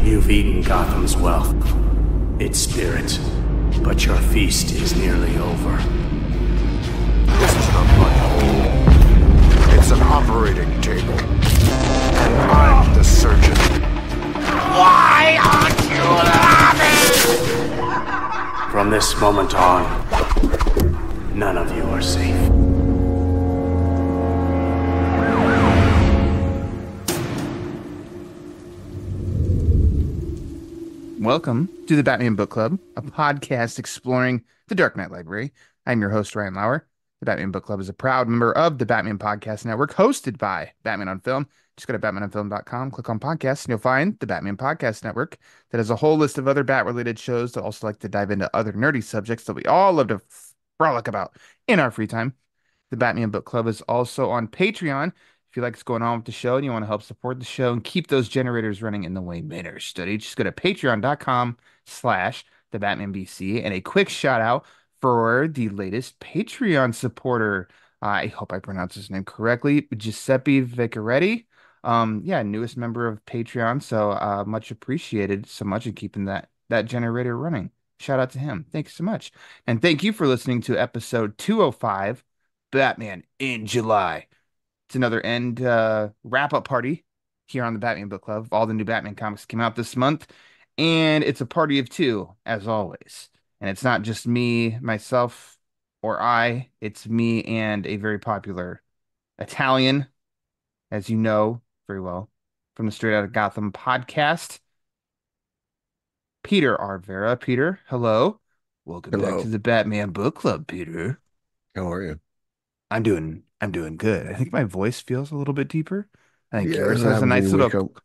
You've eaten Gotham's wealth, its spirit, but your feast is nearly over. This isn't a blood hole. It's an operating table. And I'm the surgeon. Why aren't you laughing? From this moment on, none of you are safe. Welcome to the Batman Book Club, a podcast exploring the Dark Knight Library. I'm your host, Ryan Lauer. The Batman Book Club is a proud member of the Batman Podcast Network, hosted by Batman on Film. Just go to batmanonfilm.com, click on podcasts, and you'll find the Batman Podcast Network that has a whole list of other Bat-related shows that also like to dive into other nerdy subjects that we all love to frolic about in our free time. The Batman Book Club is also on Patreon. If you like what's going on with the show and you want to help support the show and keep those generators running in the way Maynard studied, just go to patreon.com/the Batman BC. And a quick shout out for the latest Patreon supporter. I hope I pronounced his name correctly. Giuseppe Vicaretti. Yeah, newest member of Patreon. So much appreciated so much in keeping that generator running. Shout out to him. Thanks so much. And thank you for listening to episode 205, Batman in July. It's another end wrap-up party here on the Batman Book Club. All the new Batman comics came out this month, and it's a party of two, as always. And it's not just me, myself, or I. It's me and a very popular Italian, as you know very well, from the Straight Outta Gotham podcast, Peter R. Verra. Peter, hello. Welcome back to Hello. the Batman Book Club, Peter. How are you? I'm doing good. I think my voice feels a little bit deeper. I think Yeah, yours that's what has a happens when nice you wake little, up.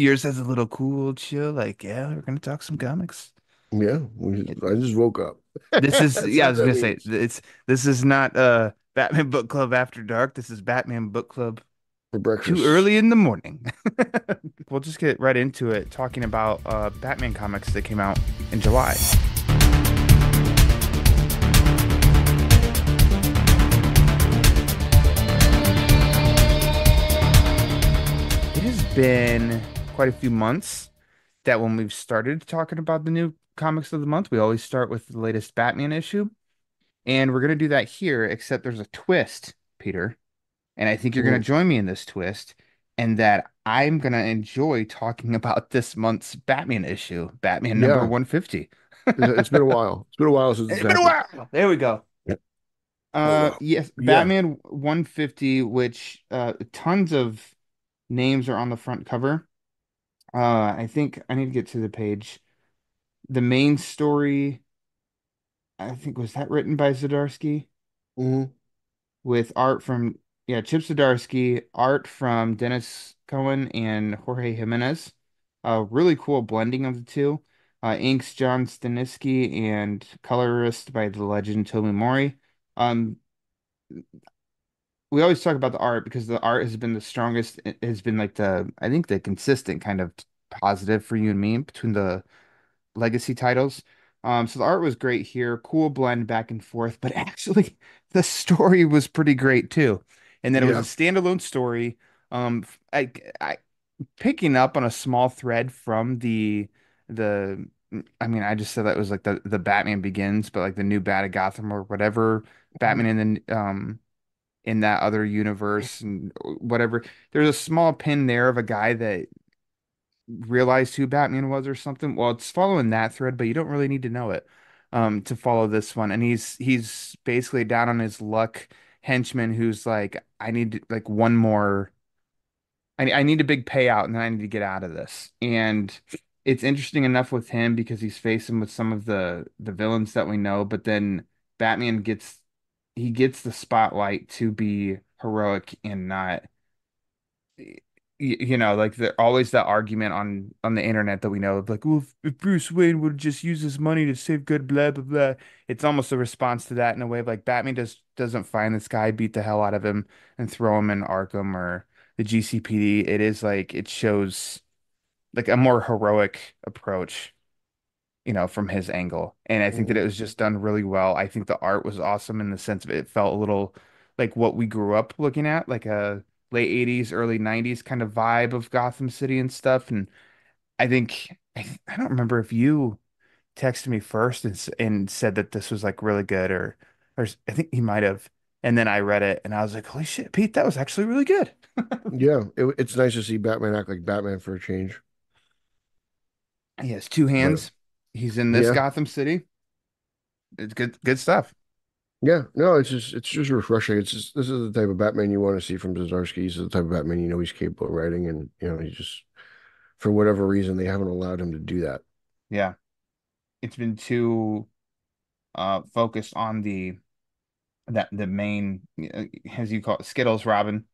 yours has a little cool chill. Like, yeah, we're gonna talk some comics. Yeah, It- I just woke up. This is, That's yeah, I what was that gonna say means this is not Batman Book Club After Dark. This is Batman Book Club for too breakfast. early in the morning. We'll just get right into it, talking about Batman comics that came out in July. It has been quite a few months that when we've started talking about the new comics of the month, we always start with the latest Batman issue. And we're going to do that here, except there's a twist, Peter. And I think you're going to Mhm. join me in this twist, and that I'm going to enjoy talking about this month's Batman issue, Batman number Yeah, 150. it's been a while. It's been a while since this It's been a happened. while. There we go. Yeah. Oh well. Yes, Yeah. Batman 150, which tons of names are on the front cover. I think I need to get to the page. The main story, I think, was that written by Zdarsky hmm with art from, yeah, Chip Zdarsky, art from Dennis Cohen and Jorge Jimenez. A really cool blending of the two. Inks John Staniski and colorist by the legend Toby Mori. Um, we always talk about the art because the art has been the strongest. It has been like I think the consistent kind of positive for you and me between the legacy titles. So the art was great here, cool blend back and forth, but actually the story was pretty great too. And then it was a Yeah. standalone story. I picking up on a small thread from the I mean, I just said that was like the Batman Begins, but like the new Bat of Gotham or whatever, Batman in that other universe and whatever. There's a small pin there of a guy that realized who Batman was or something. Well, it's following that thread, but you don't really need to know it to follow this one. And he's basically down on his luck henchman who's like, I need like one more. I need a big payout, and then I need to get out of this. And it's interesting enough with him because he's facing with some of the villains that we know, but then Batman gets the spotlight to be heroic and not like there always that argument on the internet that we know of like, well, if Bruce Wayne would just use his money to save good, blah blah blah. It's almost a response to that in a way of like Batman doesn't find this guy, beat the hell out of him, and throw him in Arkham or the GCPD. It is like it shows like a more heroic approach, from his angle. And I think that Mhm. it was just done really well. I think the art was awesome in the sense of it felt a little like what we grew up looking at, like a late 80s, early 90s kind of vibe of Gotham City and stuff. And I think I don't remember if you texted me first and said that this was like really good or I think he might have. And then I read it and I was like, holy shit, Pete, that was actually really good. Yeah, it's nice to see Batman act like Batman for a change. He has two But hands. He's in this yeah, Gotham City. It's good stuff. yeah, no, it's just refreshing. It's just this is the type of Batman you want to see from Zdarsky. He's the type of Batman you know he's capable of writing, and he's just for whatever reason they haven't allowed him to do that. Yeah. It's been too focused on the main as you call it Skittles Batman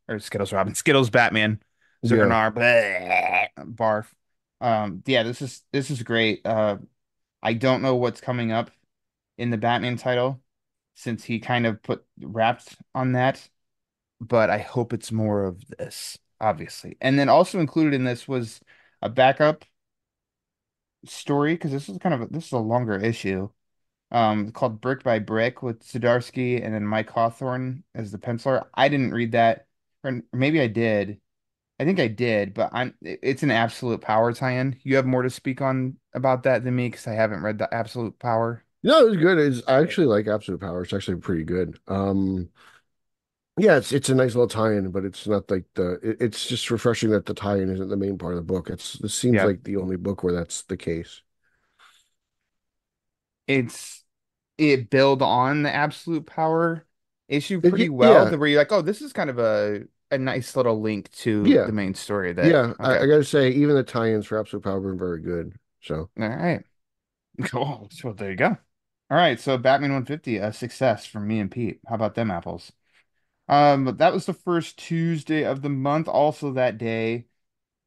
Yeah, Zernar barf. Yeah, this is great. I don't know what's coming up in the Batman title since he kind of put wrapped on that, but I hope it's more of this, obviously. And then also included in this was a backup story because this is a longer issue. Called Brick by Brick with Zdarsky and then Mike Hawthorne as the penciler. I didn't read that, or maybe I did. I think I did, but it's an Absolute Power tie-in. You have more to speak on about that than me because I haven't read the Absolute Power. no, it was good. I actually like Absolute Power. It's actually pretty good. Yeah, it's a nice little tie-in, but it's not like it's just refreshing that the tie-in isn't the main part of the book. This seems Yeah, like the only book where that's the case. it's it build on the Absolute Power issue pretty well, Yeah, to where you're like, oh, this is kind of a nice little link to yeah, the main story. That yeah. I, okay, I gotta say, even the tie-ins for Absolute Power were very good. So, all right, cool. So there you go. All right, so Batman 150, a success from me and Pete. How about them apples? But that was the first Tuesday of the month. Also that day,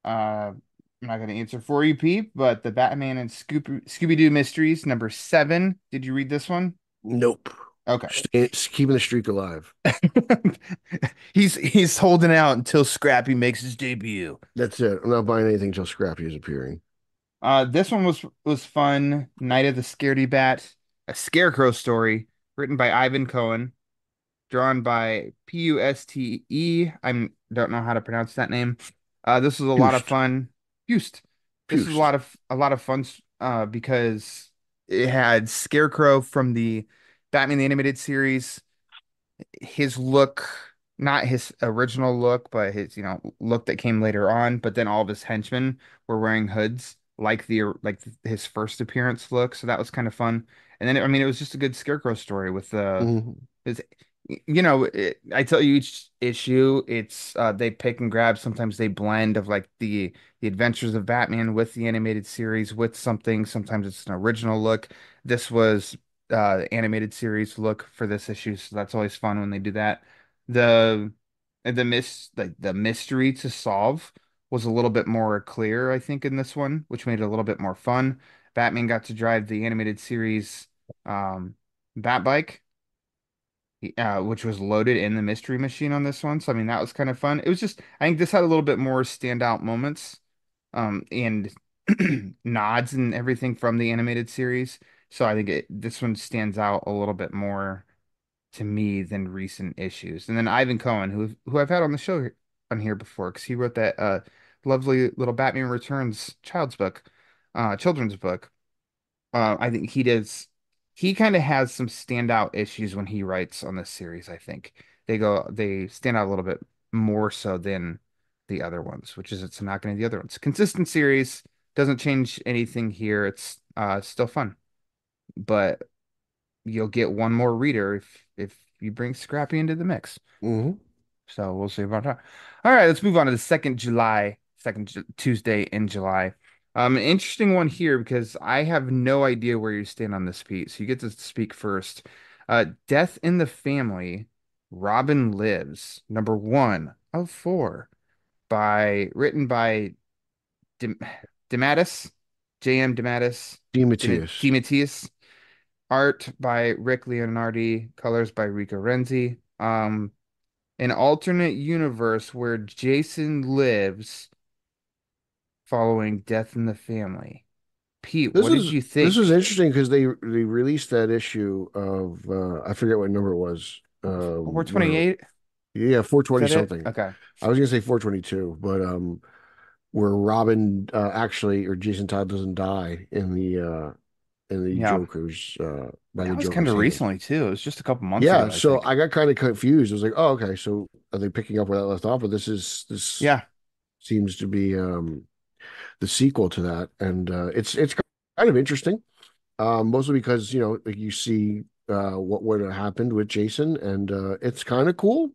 I'm not going to answer for you, Pete, but the Batman and Scooby-Doo Mysteries #7. Did you read this one? nope. Okay. Keeping the streak alive. He's holding out until Scrappy makes his debut. That's it. I'm not buying anything till Scrappy is appearing. This one was fun. Night of the Scaredy Bat, a Scarecrow story written by Ivan Cohen, drawn by Pustee. I don't know how to pronounce that name. This was a lot of Pust. fun. Pust. This was Pust. a lot of fun because it had Scarecrow from the Batman the Animated Series. His look, not his original look, but his look that came later on. But then all of his henchmen were wearing hoods like his first appearance look. So that was kind of fun. And then I mean it was just a good Scarecrow story with Mhm. his I tell you each issue, it's they pick and grab. Sometimes they blend of like the adventures of Batman with the animated series with something. Sometimes it's an original look. This was the animated series look for this issue, so that's always fun when they do that. The the mystery to solve was a little bit more clear, I think, in this one, which made it a little bit more fun. Batman got to drive the animated series Bat bike, which was loaded in the mystery machine on this one. So I mean that was kind of fun. It was just I think this had a little bit more standout moments, and nods and everything from the animated series. So I think this one stands out a little bit more to me than recent issues. And then Ivan Cohen, who I've had on the show on here before, because he wrote that lovely little Batman Returns children's book. I think he kind of has some standout issues when he writes on this series. I think they stand out a little bit more so than the other ones, which is it's not going to the other ones. Consistent series doesn't change anything here. It's still fun, but you'll get one more reader if you bring Scrappy into the mix. Mhm. So we'll see about that. All right, let's move on to the second Tuesday in July. An interesting one here because I have no idea where you stand on this piece. So you get to speak first. Death in the Family, Robin Lives, #1 of 4, written by Dim, DeMatteis, J.M. DeMatteis, Demetrius. DeMatteis, art by Rick Leonardi, colors by Rico Renzi. An alternate universe where Jason lives following Death in the Family. Pete, This what did is you this was think? interesting because they released that issue of I forget what number it was. Where 428? yeah, Is 420 that it? something. Okay. I was gonna say 422, but where Robin actually or Jason Todd doesn't die in the Yeah. Joker's by the That was kind Joker's of hand. recently too. It was just a couple months Yeah, ago, I so think. I got kind of confused. I was like, oh, okay, so are they picking up where that left off? But this Yeah. seems to be the sequel to that, and it's kind of interesting. Mostly because like you see what would have happened with Jason, and it's kind of cool.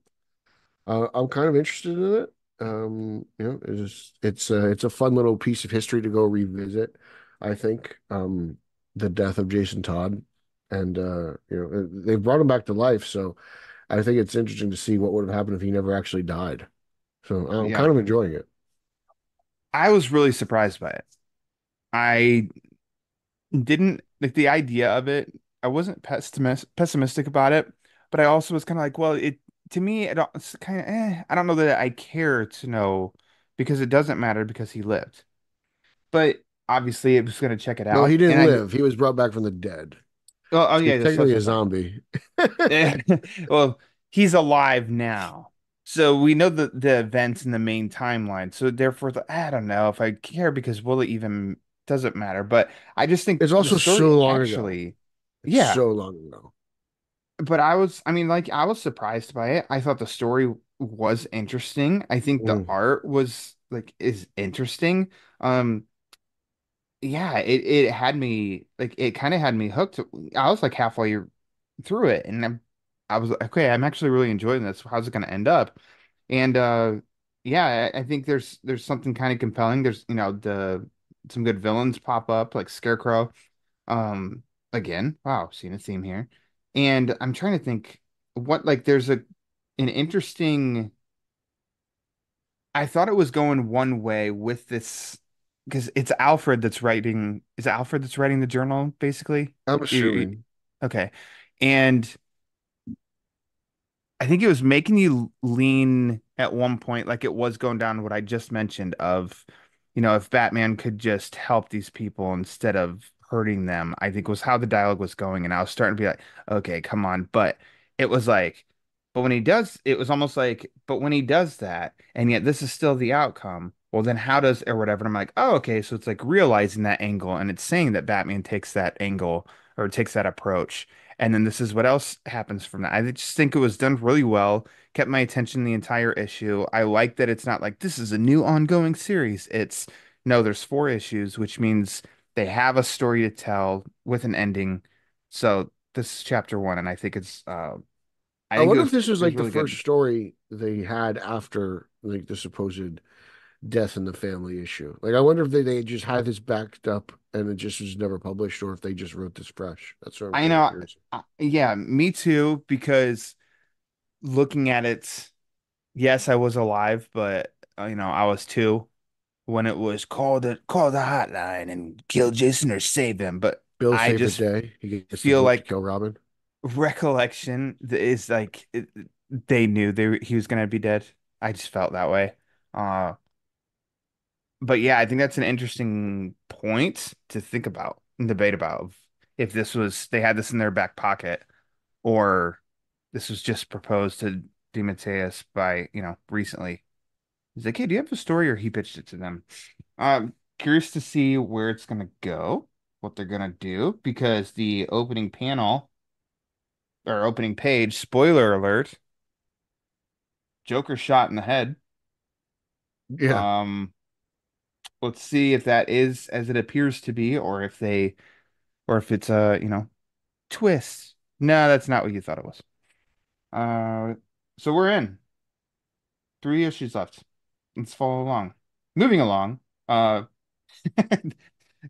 I'm kind of interested in it. It's a fun little piece of history to go revisit. I think the death of Jason Todd, and they brought him back to life, so I think it's interesting to see what would have happened if he never actually died. So I'm Yeah. kind of enjoying it. I was really surprised by it. I didn't like the idea of it. I wasn't pessimistic about it, but I also was kind of like, well, it to me, it's kind of I don't know that I care to know because it doesn't matter because he lived. But obviously, it was going to check it No, he out, and didn't I live. He was brought back from the dead. oh So he's yeah, there's such technically a a thing. zombie. Well, he's alive now. So we know the events in the main timeline. So therefore, I don't know if I care because will it even doesn't matter. But I just think It's the also story so long ago. actually, It's yeah. so long ago. But I mean, like I was surprised by it. I thought the story was interesting. I think the Mm. art was like is interesting. Um, yeah, it had me like it kind of had me hooked. I was like halfway through it, and I was like, okay, I'm actually really enjoying this. How's it going to end up? And yeah, I think there's something kind of compelling. There's the some good villains pop up like Scarecrow. Um, again, wow, seeing a theme here. And I'm trying to think what like there's an interesting. I thought it was going one way with this because it's Alfred that's writing. Is it Alfred that's writing the journal, basically? I'm You- assuming. okay. And I think it was making you lean at one point, like it was going down what I just mentioned of, if Batman could just help these people instead of hurting them, I think was how the dialogue was going. And I was starting to be like, okay, come on. But it was like, but when he does, it was almost like, but when he does that, and yet this is still the outcome, well, then how does, or whatever. And I'm like, oh, okay. So it's like realizing that angle. And it's saying that Batman takes that angle or takes that approach. And then this is what else happens from that. I just think it was done really well, kept my attention the entire issue. I like that it's not like this is a new ongoing series. It's no, there's four issues, which means they have a story to tell with an ending. So this is chapter one, and I I think wonder if this it was was like the really good. first story they had after like the supposed death in the family issue. Like I wonder if they just had this backed up and it just was never published, or if they just wrote this fresh. That's what I'm I kind of know, curious. yeah, me too, because looking at it, yes, I was alive, but I was two when it was call the hotline and kill Jason or save him. But Bill's I favorite just day. He gets to feel vote to like kill Robin. recollection is like they knew he was gonna be dead. I just felt that way. Uh, but yeah, I think that's an interesting point to think about and debate about if this was they had this in their back pocket or this was just proposed to DeMatteis by, recently. He's like, hey, do you have a story? Or he pitched it to them. Curious to see where it's gonna go, what they're gonna do, because the opening panel or opening page, spoiler alert, Joker shot in the head. Yeah. Um, let's see if that is as it appears to be, or if it's a, twist. No, that's not what you thought it was. Uh, so we're in three issues left. Let's follow along. Moving along. Uh,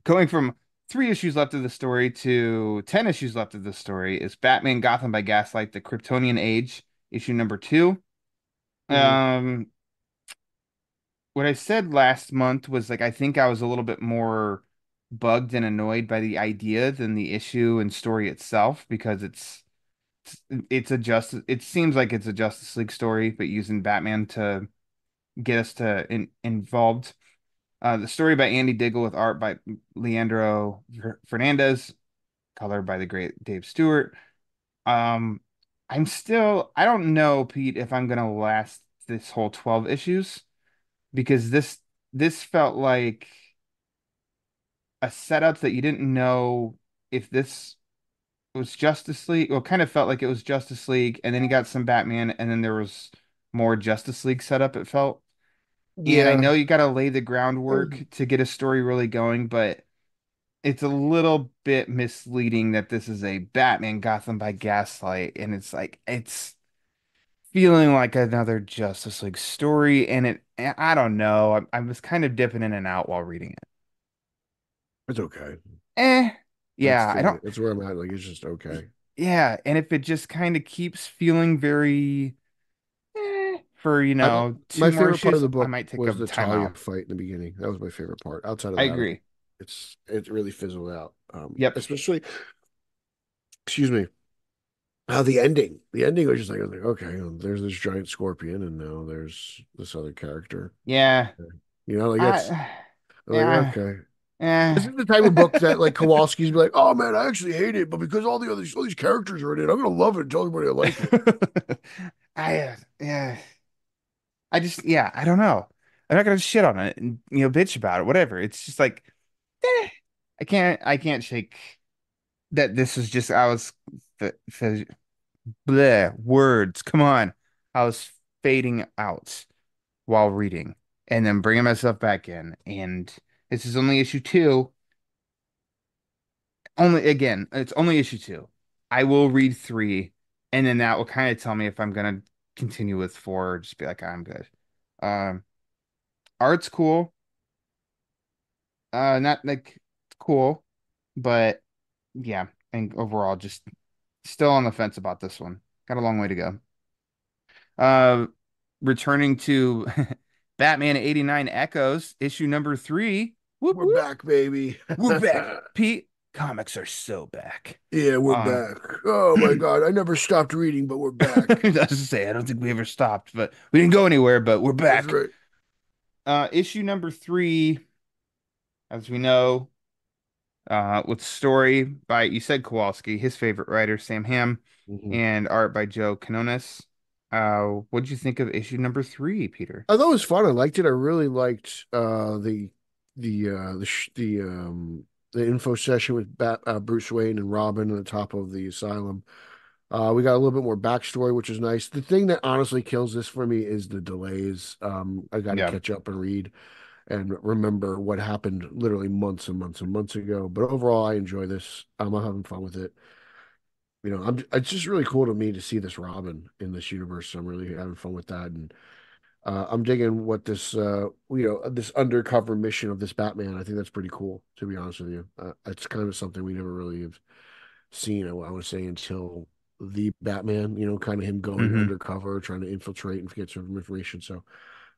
going from three issues left of the story to 10 issues left of the story is Batman Gotham by Gaslight, The Kryptonian Age, issue number two. Mhm. Um, what I said last month was like I think I was a little bit more bugged and annoyed by the idea than the issue and story itself because it's a justice it seems like it's a Justice League story, but using Batman to get us to involved. The story by Andy Diggle with art by Leandro Fernandez, color by the great Dave Stewart. Um, I don't know, Pete, if I'm gonna last this whole 12 issues because this felt like a setup that you didn't know if this was Justice League. Well, kind of felt like it was Justice League, and then you got some Batman, and then there was more Justice League setup, it felt. And I Yeah. know you got to lay the groundwork to get a story really going, but it's a little bit misleading that this is a Batman Gotham by Gaslight, and it's like it's feeling like another Justice League story, and I don't know. I was kind of dipping in and out while reading it. It's okay. Eh, That's yeah, I the don't. that's where I'm at. Like it's just okay. Yeah, and if it just kind of keeps feeling very for I two My more favorite part of issues, the I book might take a was the Talia timeout. fight in the beginning. That was my favorite part. Outside of I that, like agree. it really fizzled out. Yep. Especially, excuse me, the ending. The ending was just like I was like, okay, there's this giant scorpion, and now there's this other character. Yeah. Like it's I I'm like yeah. okay. This Eh. is the type of book that like Kowalski's be like, oh man, I actually hate it, but because all these characters are in it, I'm gonna love it and tell everybody I like it. Yeah. I just yeah, I don't know. I'm not gonna shit on it and bitch about it, whatever. It's just like eh, I can't shake that this is just I was f bleh, words. Come on. I was fading out while reading and then bringing myself back in. And this is only issue two. Only again, it's only issue two. I will read three, and then that will kind of tell me if I'm gonna continue with four or just be like, I'm good. Um, Art's cool. Not like it's cool, but yeah, and overall, just still on the fence about this one. Got a long way to go. Uh, returning to Batman 89 Echoes, issue number three. Whoop We're whoop. back, baby. We're back, Pete. Comics are so back. Yeah, we're Uh, back. Oh my God, I never stopped reading, but we're back. That's to say, I don't think we ever stopped, but we didn't go anywhere, but we're That's back. right. Issue number three, as we know, with story by, you said Kowalski, his favorite writer, Sam Hamm, Mhm. and art by Joe Quinones. What'd you think of issue number three, Peter? I thought it was fun. I liked it. I really liked the info session with Bruce Wayne and Robin on the top of the asylum. We got a little bit more backstory, which is nice. The thing that honestly kills this for me is the delays. I got to Yeah. catch up and read and remember what happened literally months and months and months ago. But overall, I enjoy this. I'm having fun with it. It's just really cool to me to see this Robin in this universe. So I'm really having fun with that, and I'm digging what this undercover mission of this Batman. I think that's pretty cool, to be honest with you. It's kind of something we never really have seen. I would say until the Batman, kind of him going Hmm. undercover, trying to infiltrate and get some information. So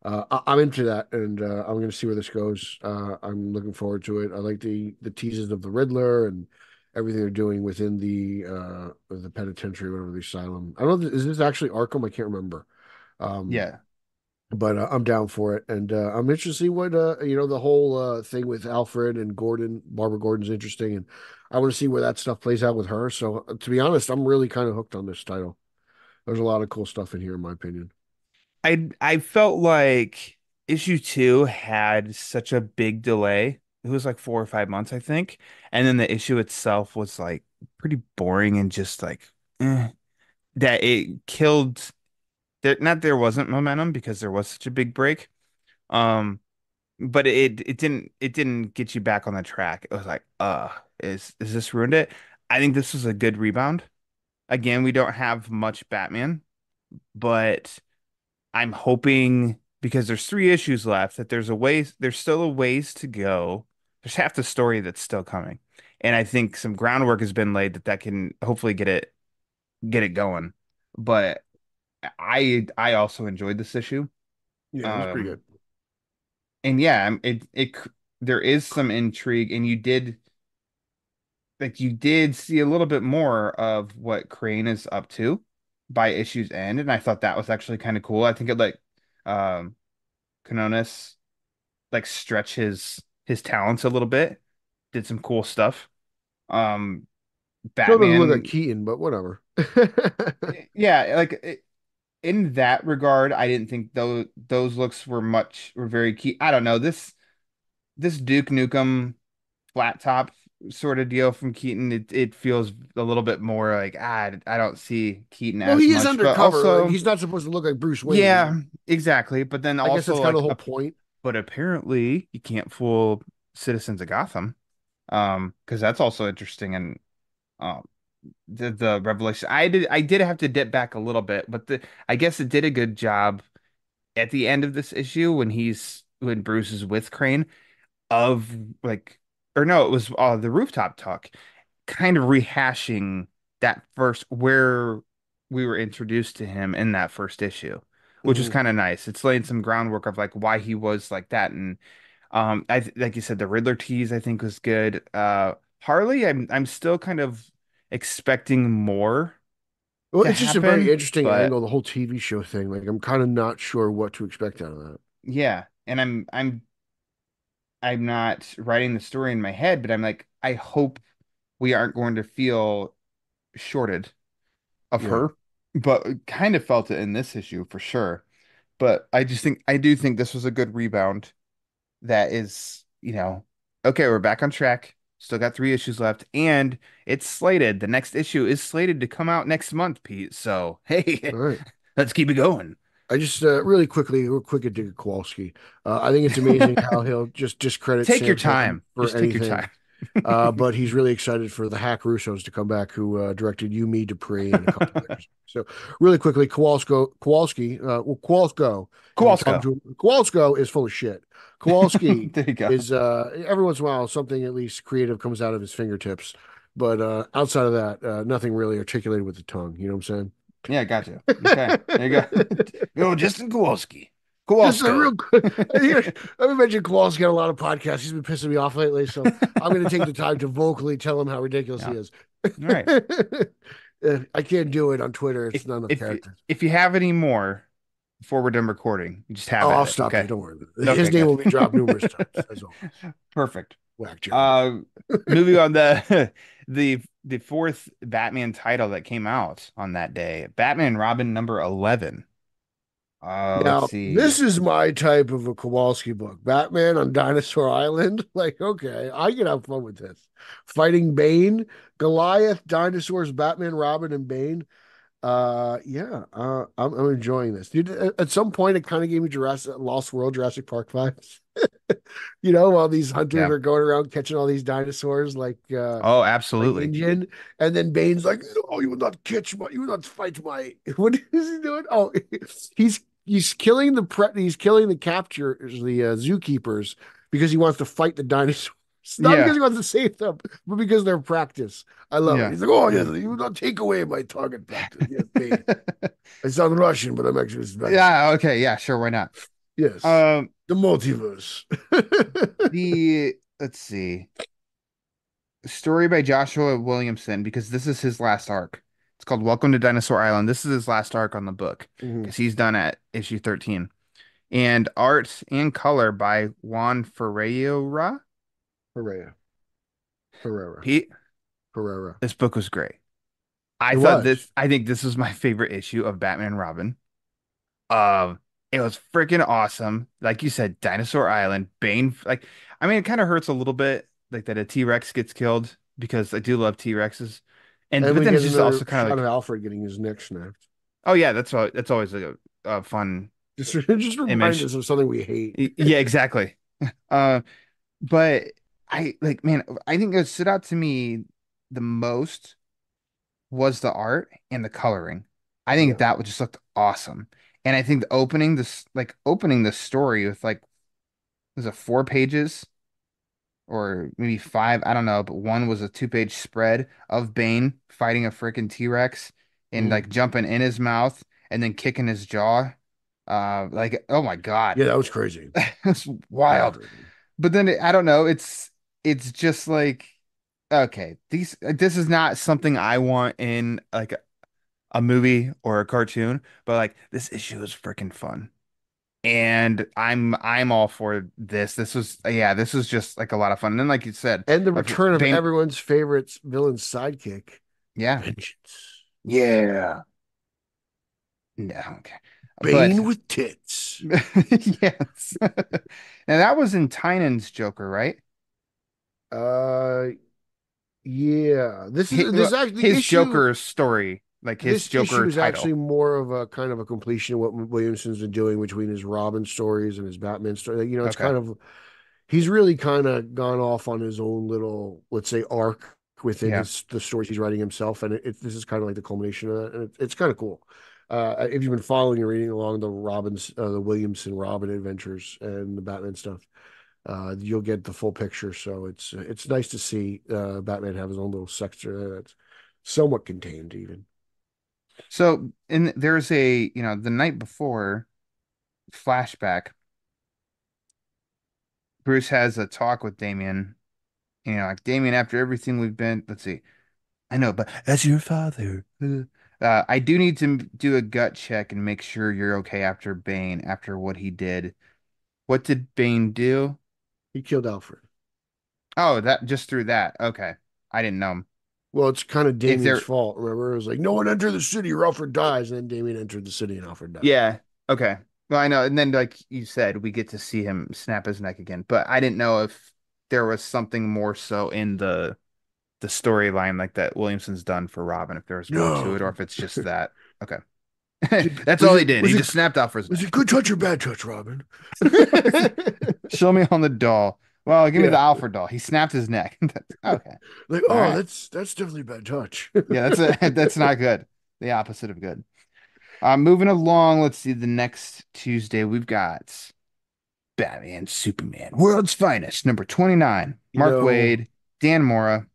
I'm into that, and I'm going to see where this goes. I'm looking forward to it. I like the teases of the Riddler and everything they're doing within the penitentiary, whatever the asylum. I don't know. Is this actually Arkham? I can't remember. Um, Yeah. but I'm down for it, and I'm interested to see what the whole thing with Alfred and Gordon, Barbara Gordon's interesting, and I want to see where that stuff plays out with her. So to be honest, I'm really kind of hooked on this title. There's a lot of cool stuff in here, in my opinion. I felt like issue two had such a big delay. It was like 4 or 5 months, I think. And then the issue itself was like pretty boring and just like that it killed there not there wasn't momentum because there was such a big break. Um, but it didn't get you back on the track. It was like, is this ruined it? I think this was a good rebound. Again, we don't have much Batman, but I'm hoping because there's three issues left that there's still a ways to go. There's half the story that's still coming. And I think some groundwork has been laid that can hopefully get it going. But I also enjoyed this issue. Yeah, it was pretty Um good. and yeah, there is some intrigue and you did see a little bit more of what Crane is up to by issue's end, and I thought that was actually kind of cool. I think it like um Canonis like stretch his talents a little bit, did some cool stuff. Um, Still doesn't look like Batman, Keaton, but whatever. yeah, in that regard, I didn't think those looks were very key. I don't know this. this Duke Nukem flat top sort of deal from Keaton, it feels a little bit more like I don't see Keaton Well, as he is much, but undercover. Like also he's not supposed to look like Bruce Wayne. yeah, exactly. But then I guess that's also kind of the like whole point. but apparently you can't fool citizens of Gotham. Because that's also interesting and um the revelation. I did have to dip back a little bit, but the I guess it did a good job at the end of this issue when Bruce is with Crane of like or no, it was the rooftop talk, kind of rehashing that first where we were introduced to him in that first issue, which was Mhm. kind of nice. It's laying some groundwork of like why he was like that. And like you said, the Riddler tease I think was good. Harley, I'm still kind of expecting more Well, to it's just a very happen, interesting but angle, the whole TV show thing. Like, I'm kind of not sure what to expect out of that. yeah. And I'm not writing the story in my head, but I'm like, I hope we aren't going to feel shorted of Yeah. her, but kind of felt it in this issue for sure. But I do think this was a good rebound that is, okay, we're back on track. Still got 3 issues left, and it's slated. The next issue is slated to come out next month, Pete. So, hey, All right. let's keep it going. I just really quickly, real quick, a dig at Kowalski. I think it's amazing how he'll just discredit Take your Sam Hamm time. for Just take your anything. time. But he's really excited for the Hack Russos to come back, who directed You, Me, Dupree, and a couple of others. So, really quickly, Kowalsko, if I'm talking Kowalsko. to him, Kowalsko is full of shit. Kowalski There you go. is every once in a while something at least creative comes out of his fingertips, but outside of that, nothing really articulated with the tongue. You know what I'm Yeah, gotcha. Okay, there you go. saying? Justin Kowalski. Just a Kowalsko. real quick. I mentioned Kowalski got a lot of podcasts. He's been pissing me off lately, so I'm going to take the time to vocally tell him how ridiculous he Yeah. is. All right. I can't do it on Twitter. If It's not enough if characters. if you have any more before we're done recording, you just have Oh, at I'll it. stop you. Okay. Don't worry. His Okay, name good. will be dropped numerous times, as always. Perfect. Whack Job. Uh, moving on the fourth Batman title that came out on that day, Batman and Robin number 11. Let's Now, see. this is my type of a Kowalski book. Batman on Dinosaur Island. Like, okay, I can have fun with this. Fighting Bane, Goliath, dinosaurs, Batman, Robin, and Bane. Yeah, I'm enjoying this. Dude, at some point, it kind of gave me Lost World, Jurassic Park vibes. While these hunters Yeah. are going around catching all these dinosaurs, Oh, like absolutely. Indian, and then Bane's like, "No, you will not catch my, you will not fight my." What is he doing? Oh, he's killing he's killing the captures, the zookeepers, because he wants to fight the dinosaurs. Not because Yeah. he wants to save them, but because they're practice. I love it. Yeah. He's like, "Oh yes, you will not take away my target practice." Yes, Bane. I sound Russian, but I'm actually Spanish. Yeah, okay, yeah, sure, why not? Yes, Um, the multiverse. let's see. Story by Joshua Williamson because this is his last arc. It's called Welcome to Dinosaur Island. This is his last arc on the book Mhm. because he's done at issue 13. And art and color by Juan Ferreira. Herrera, Herrera, Pete, Herrera. this book was great. It was. I think this was my favorite issue of Batman and Robin. It was freaking awesome. Like you said, Dinosaur Island, Bane. Like, I mean, it kind of hurts a little bit, like that a T-Rex gets killed because I do love T-Rexes. And And but we then get it's just another also kind of shot of like, Alfred getting his neck snapped. oh yeah, that's always a fun Just remind image. us of something we hate. Yeah, exactly. Uh, but man, I think what stood out to me the most was the art and the coloring. I think Yeah. that would just looked awesome. And I think opening the story with like was it 4 pages or maybe five? I don't know, but one was a 2 page spread of Bane fighting a freaking T-Rex and Mhm. like jumping in his mouth and then kicking his jaw. Like oh my God. Yeah, that was crazy. It's That was wild. crazy. But then I don't know, it's just like okay, this is not something I want in like a movie or a cartoon, but like this issue is freaking fun. And I'm all for this. This was just like a lot of fun. And then like you said, And the like return of Bane, everyone's favorite villain sidekick, yeah. Vengeance. Yeah. No, okay. But Bane with tits. yes. Now that was in Tynan's Joker, right? Uh, yeah. This Well, is actually the his issue. Joker story, like his This Joker issue is actually title. more of a kind of a completion of what Williamson's been doing between his Robin stories and his Batman story. You know, it's Okay. kind of he's really kind of gone off on his own little, let's say, arc within Yeah. his the stories he's writing himself, and this is kind of like the culmination of that, and it's kind of cool. If you've been following and reading along the Williamson Robin adventures and the Batman stuff, you'll get the full picture. So it's nice to see Batman have his own little sector there that's somewhat contained, even. So in there's a, the night before flashback, Bruce has a talk with Damien. Like Damien, after everything we've been, let's see. I know, but as your father, I do need to do a gut check and make sure you're okay after Bane, after what he did. What did Bane do? He killed Alfred. Oh, that just through that. Okay. I didn't know. Well, it's kind of If Damien's there, fault. Remember, it was like no one enter the city or Alfred dies, and then Damien entered the city and Alfred died. yeah. Okay. Well, I know. And then, like you said, we get to see him snap his neck again. But I didn't know if there was something more so in the storyline like that Williamson's done for Robin, if there was more to No, it, or if it's just that. Okay. was it That's was all it he did. was He it just snapped off his was it neck. good touch or bad touch, Robin? Show me on the doll. Well, give me Yeah, the Alfred doll. He snapped his neck. Okay. like All oh, right. that's definitely bad touch. Yeah, that's not good. The opposite of good. Moving along, let's see. The next Tuesday, we've got Batman, Superman, World's Finest, number 29. You Mark know, Waid, Dan Mora,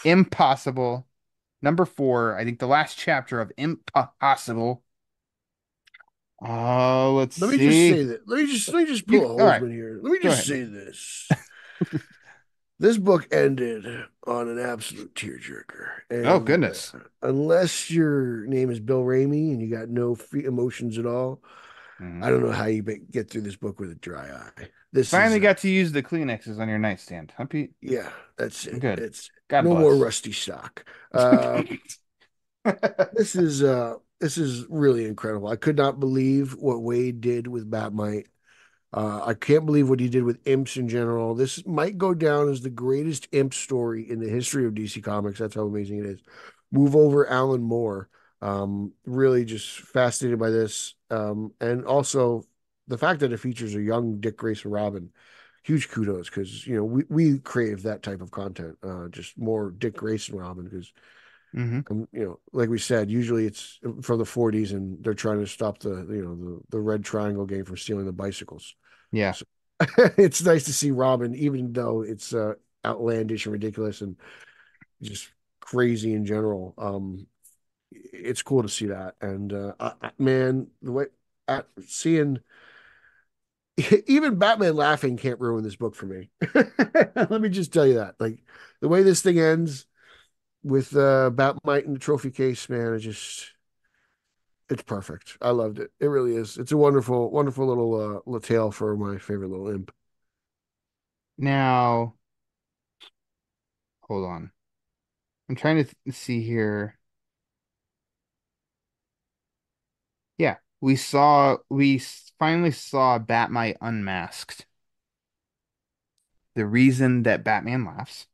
Impossible. Number 4, I think the last chapter of Impossible. Oh, let's let me just say see. that. Let me just pull a All right, Holzman here. Let me go just ahead. say this. This book ended on an absolute tearjerker, Oh, and goodness. unless your name is Bill Ramey and you got no emotions at all, Mhm. I don't know how you get through this book with a dry eye. This Finally is got to use the Kleenexes on your nightstand. Huh, Pete? yeah, that's I'm it. good. It's God no more bless. rusty stock. This is really incredible. I could not believe what Wade did with Batmite. I can't believe what he did with imps in general. This might go down as the greatest imp story in the history of DC Comics. That's how amazing it is. Move over Alan Moore. Really just fascinated by this. And also the fact that it features a young Dick Grayson Robin. Huge kudos because we crave that type of content. Just more Dick Grayson Robin because Hmm. like we said, usually it's from the 40s and they're trying to stop the Red Triangle gang from stealing the bicycles. Yeah. So it's nice to see Robin, even though it's outlandish and ridiculous and just crazy in general. It's cool to see that. And man, the way seeing even Batman laughing can't ruin this book for me. Let me just tell you that. Like the way this thing ends with Batmite in the trophy case, man, it's perfect. I loved it. It really is. It's a wonderful, wonderful little tale for my favorite little imp. Now, hold on. I'm trying to see here. Yeah, finally saw Batmite unmasked. The reason that Batman laughs.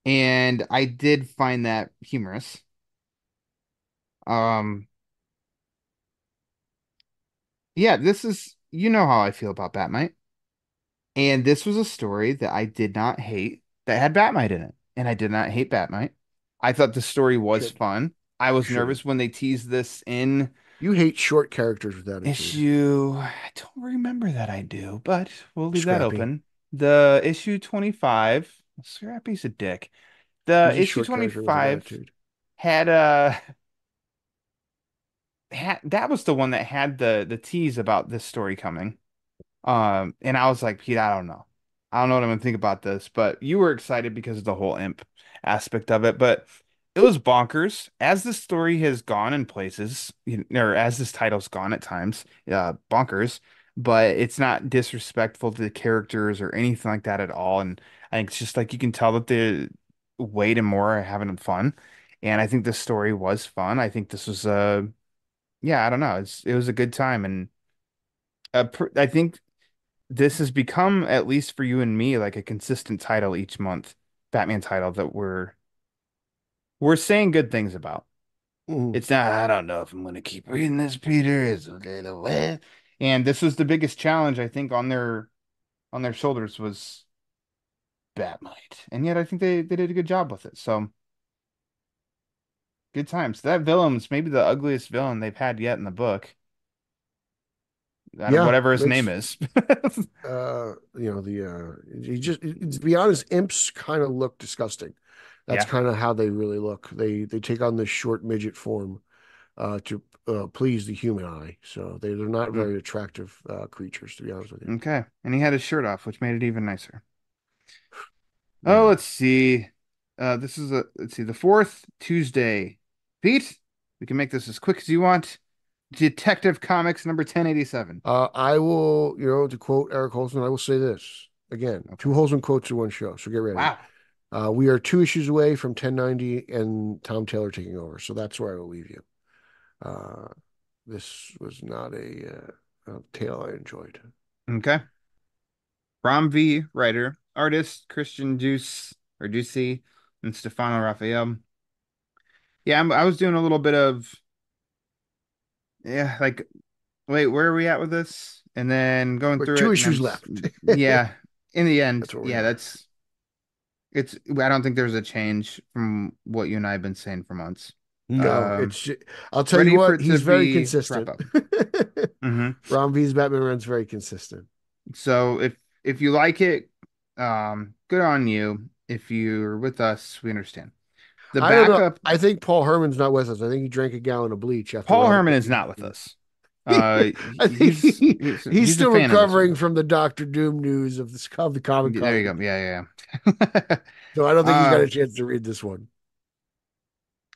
And I did find that humorous. Um, yeah, you know how I feel about Batmite. And this was a story that I did not hate that had Batmite in it. And I did not hate Batmite. I thought the story was Should fun. I you was shouldn't? nervous when they teased this in You hate short characters with attitude. issue. I don't remember that I do, but we'll leave that Scrappy. open. The issue 25, Scrappy's a dick. The He's a issue short character with an 25 attitude. had that was the one that had the tease about this story coming. And I was like, Pete, I don't know. I don't know what I'm gonna think about this, but you were excited because of the whole imp aspect of it. But it was bonkers. As the story has gone in places, or as this title's gone at times, bonkers. But it's not disrespectful to the characters or anything like that at all. And I think it's just like you can tell that the Wade and Moore are having fun. And I think the story was fun. I think this was yeah, I don't know. It was a good time, and I think this has become, at least for you and me, like a consistent title each month, Batman title that we're saying good things about. Mhm. It's not, I don't know if I'm gonna keep reading this, Peter. It's a little wet. And this was the biggest challenge I think on their shoulders was Batmite. And yet I think they did a good job with it. So good times. That villain's maybe the ugliest villain they've had yet in the book. Out of Yeah, whatever his name makes is. he just to be honest, imps kind of look disgusting. That's Yeah. kind of how they really look. They take on this short midget form to please the human eye. So they're not Mm, very attractive creatures, to be honest with you. okay. And he had his shirt off, which made it even nicer. Oh, Yeah. let's see. This is let's see, the fourth Tuesday. Pete, we can make this as quick as you want. Detective Comics number 1087. I will, to quote Eric Holzman, I will say this again: two Okay. Holzman quotes in one show. So get ready. Wow. We are 2 issues away from 1090 and Tom Taylor taking over. So that's where I will leave you. Uh, this was not a tale I enjoyed. Okay. Rom V, writer, artist, Christian Duce or Ducey, and Stefano Raphael. Yeah, I was doing a little bit of, yeah, like, wait, where are we at with this? And then going But through two it, and issues left. yeah, in the end, That's where we yeah, are. I don't think there's a change from what you and I have been saying for months. No, Um, I'll tell you ready for what, it to he's very be wrap consistent. up. Hmm. Ron V's Batman Run's very consistent. So if you like it, good on you. If you're with us, we understand. The I don't know. backup, I think Paul Herman's not with us. I think he drank a gallon of bleach after Paul Robert Herman is Downey not with Jr. us. I think he's He's a still fan of this recovering one. from the Doctor Doom news of the Comic There Con. you go. Yeah, yeah. So I don't think he's got Uh, a chance to read this one.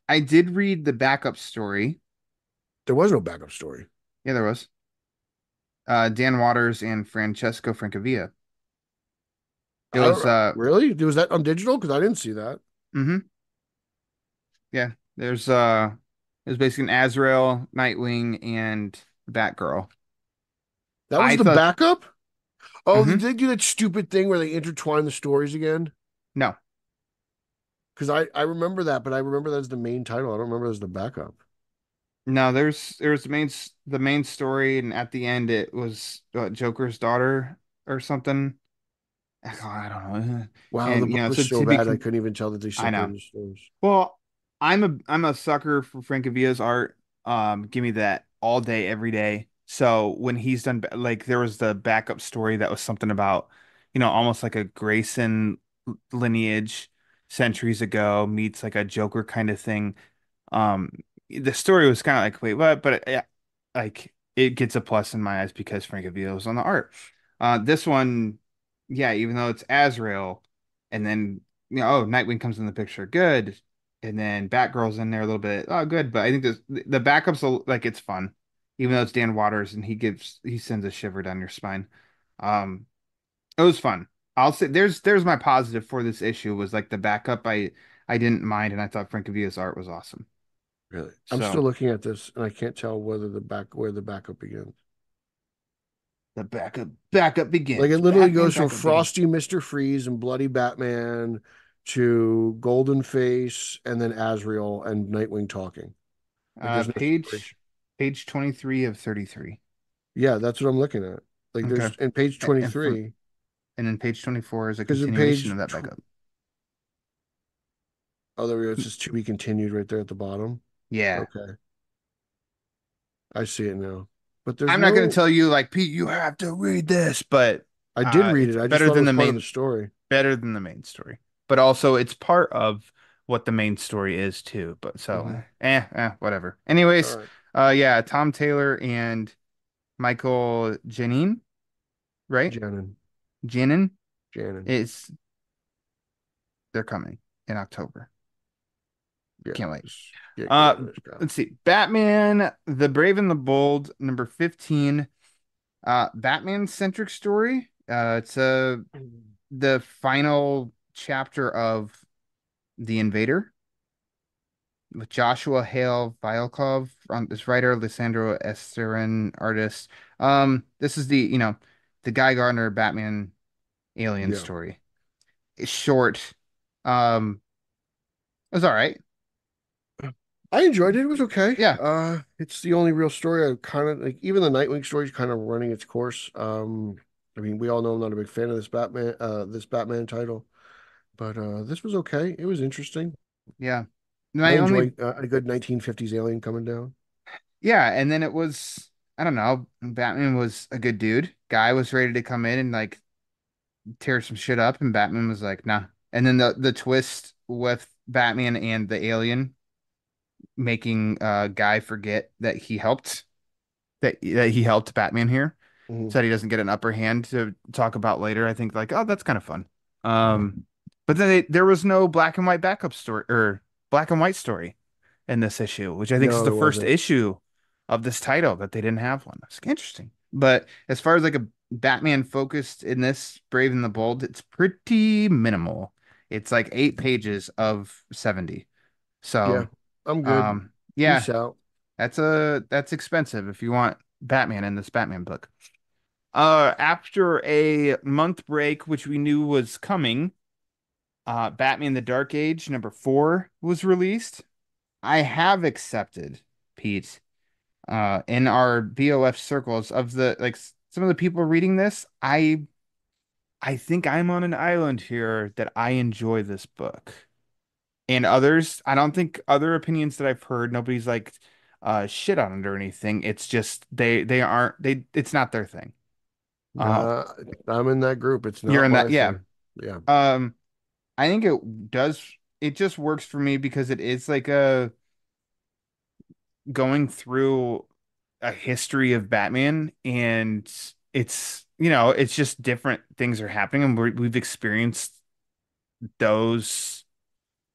I did read the backup story. There was no backup story. Yeah, there was. Dan Waters and Francesco Francavilla. It I was don't really. Was that on digital? Because I didn't see that. mhm. Yeah. There's it was basically an Azrael, Nightwing, and Batgirl. That was I the thought backup. Oh, did mhm. they do that stupid thing where they intertwine the stories again? No. Because I remember that, but I remember that as the main title. I don't remember that as the backup. No, there's the main story, and at the end it was Joker's daughter or something. Oh, I don't know. Wow, the And you book know, was so so to be bad I con couldn't even tell that they I know. separated the stories. Well, I'm a sucker for Francavilla's art. Give me that all day, every day. So when he's done, like there was the backup story that was something about, almost like a Grayson lineage centuries ago meets like a Joker kind of thing. Um, the story was kind of like, wait, what? But like it gets a plus in my eyes because Francavilla was on the art. This one, yeah, even though it's Azrael, and then oh, Nightwing comes in the picture, good, and then Batgirl's in there a little bit, oh, good. But I think the backups like it's fun, even though it's Dan Waters and he sends a shiver down your spine. Um, it was fun. I'll say there's my positive for this issue was like the backup I didn't mind and I thought Francavilla's art was awesome. Really, I'm still So looking at this and I can't tell where the backup begins. the backup Like it begins. literally Batman goes from backup begins. Frosty Mr. Freeze and Bloody Batman to Golden Face and then Azrael and Nightwing talking. Like there's no separation. Page 23 of 33. Yeah, that's what I'm looking at. Like Okay. there's in page And from 23, and then page 24 is a because in continuation of that backup. oh, there we go. It says to be continued right there at the bottom. Yeah. Okay. I see it now. But there's I'm not going to no, tell you like Pete, you have to read this, but I did read it's it. I just thought it was part of the story. better than the main story. But also it's part of what the main story is too. But so Hmm. whatever. All Anyways, right. yeah, Tom Taylor and Michael Janine, right? Janin. Janin Janin. is they're coming in October. Yeah. Can't wait. Just get Uh, going on this, pal. let's see. Batman, The Brave and the Bold, number 15. Batman centric story. It's the final chapter of The Invader. with Joshua Hale Vialkov, this writer, Lissandro Esterin, artist. This is the Guy Gardner Batman alien Yeah. story. It's short. It was all right. I enjoyed it. It was okay. Yeah, It's the only real story I kind of like. Even the Nightwing story is kind of running its course. I mean, we all know I'm not a big fan of this Batman title, but this was okay. It was interesting. yeah. I My only enjoy a good 1950s alien coming down. Yeah, and then it was I don't know. Batman was a good dude. Guy was ready to come in and like tear some shit up, and Batman was like, nah. And then the twist with Batman and the alien making Guy forget that he helped Batman here, Mhm. so that he doesn't get an upper hand to talk about later. I think like, oh, that's kind of fun. But then there was no black and white backup story or black and white story in this issue, which I think is No, the there first wasn't. issue of this title that they didn't have one. It's interesting. But as far as like a Batman focused in this Brave and the Bold, it's pretty minimal. It's like 8 pages of 70. Yeah, So, I'm good. yeah, Peace out. that's expensive if you want Batman in this Batman book. After a month break, which we knew was coming, Batman the Dark Age #4 was released. I have accepted, Pete, in our BOF circles of the like some of the people reading this, I think I'm on an island here that I enjoy this book. And others, I don't think other opinions that I've heard, nobody's like shit on it or anything. It's just they aren't it's not their thing. Uh Nah, I'm in that group. It's you're not in that, my yeah. thing. Yeah. Um I think it just works for me because it is like a going through a history of Batman, and it's just different things are happening, and we've experienced those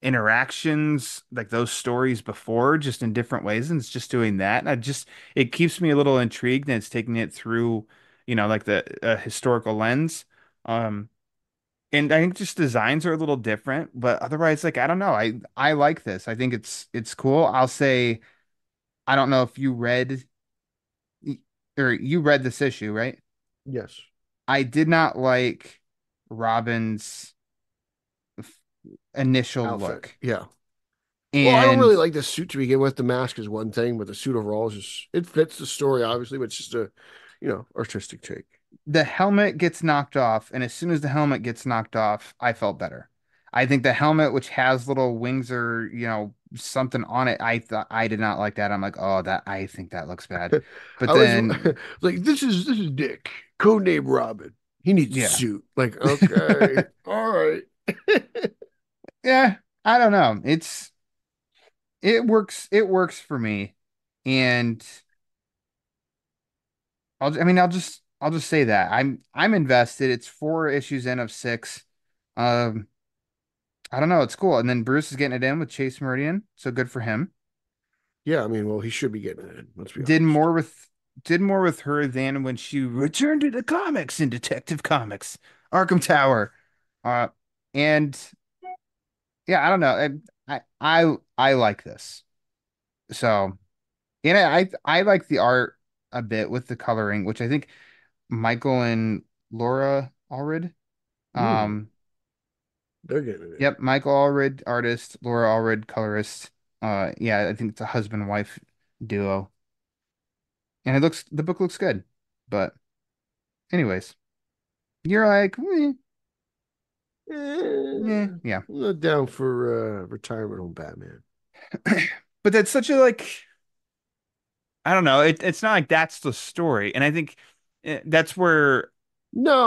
interactions, like those stories before, just in different ways, and it's just doing that. And it keeps me a little intrigued, and it's taking it through, like the historical lens. Um, and I think just designs are a little different, but otherwise, like, I don't know. I like this. I think it's cool. I'll say I don't know if you read or you read this issue, right? Yes. I did not like Robin's initial Outfit. look. Yeah. Well, I don't And really like the suit to begin with. The mask is one thing, but the suit overall is just it fits the story, obviously, but it's just a, artistic take. the helmet gets knocked off, and as soon as the helmet gets knocked off, I felt better. I think the helmet, which has little wings or, something on it, I thought I did not like that. I'm like, oh, that I think that looks bad. But I was then, like, this is Dick, codename Robin. He needs a yeah. suit. Like, okay, all right. Yeah, I don't know. It works for me. And I'll just say that. I'm invested. It's 4 issues in of 6. Um, I don't know, it's cool. And then Bruce is getting it in with Chase Meridian, so good for him. Yeah, I mean, well, he should be getting it in. Let's be Did honest. more with did more with her than when she returned to the comics in Detective Comics, Arkham Tower. Uh, and yeah, I don't know. I like this. So, and I like the art a bit with the coloring, which I think Michael and Laura Allred. Mm, Um, they're getting it in. yep, Michael Allred, artist, Laura Allred, colorist. Yeah, I think it's a husband wife duo, and the book looks good. But anyways, you're like, yeah, I'm yeah. not down for retirement home Batman. But that's such a like, I don't know. It's not like that's the story, and I think that's where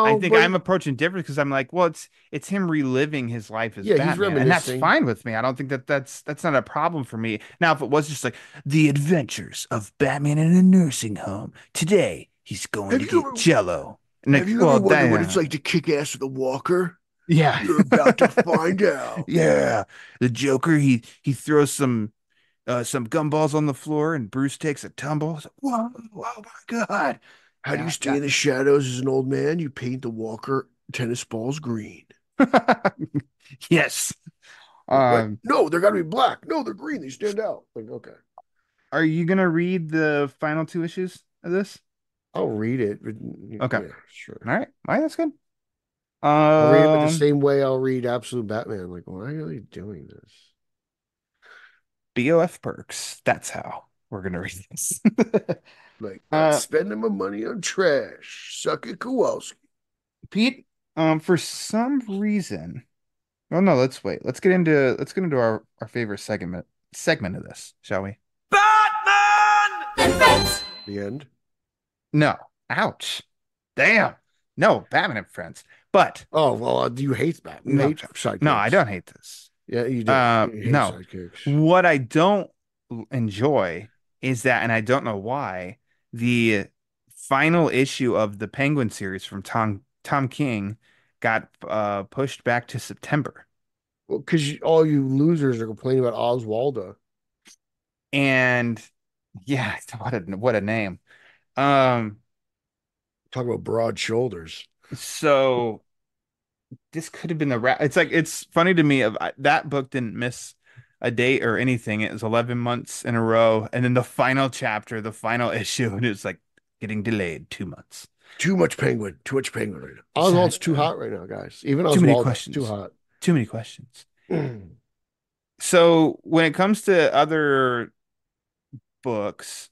I No, think but I'm approaching different because I'm like, well, it's him reliving his life as yeah, he's Batman, and that's reminiscing. fine with me. I don't think that's not a problem for me. Now, if it was just like the adventures of Batman in a nursing home today, he's going Have to you get ever Jello, and have like, you ever well, wondered what it's like damn, to kick ass with a walker? yeah, You're about to find out. yeah. The Joker, he throws some gumballs on the floor, and Bruce takes a tumble. It's like, whoa, oh my God. How do you Yeah, stay in the shadows as an old man? You paint the walker tennis balls green. yes. Like, what? Um, No, they're gotta be black. No, they're green. They stand out. Like, okay, are you gonna read the final two issues of this? I'll read it. But Okay. yeah, sure. All right. All right, that's good. I'll read it, but the Um, same way I'll read Absolute Batman. Like, why are they doing this? BOF perks. That's how we're gonna read this. Like, not Uh, spending my money on trash. Suck it, Kowalski. Pete, for some reason, oh no, let's wait. Let's get into our favorite segment of this, shall we? Batman and friends. The end. No. Ouch. Damn. No, Batman and Friends. But Oh well, you hate Batman. You no, hate no, I sidekicks. don't hate this. Yeah, you do. You hate No. sidekicks. What I don't enjoy is that, and I don't know why, the final issue of the Penguin series from Tom King got pushed back to September. Well, because all you losers are complaining about Oswaldo. And yeah, what a name. Um, Talk about broad shoulders. so this could have been the it's like it's funny to me that book didn't miss a date or anything. It was 11 months in a row, and then the final chapter, the final issue, and it's like getting delayed 2 months. Too much penguin. Too much penguin right now. Oswald's too Exactly. hot right now, guys. Even Too many Oswaldo, too questions. hot. Too many questions. So when it comes to other books,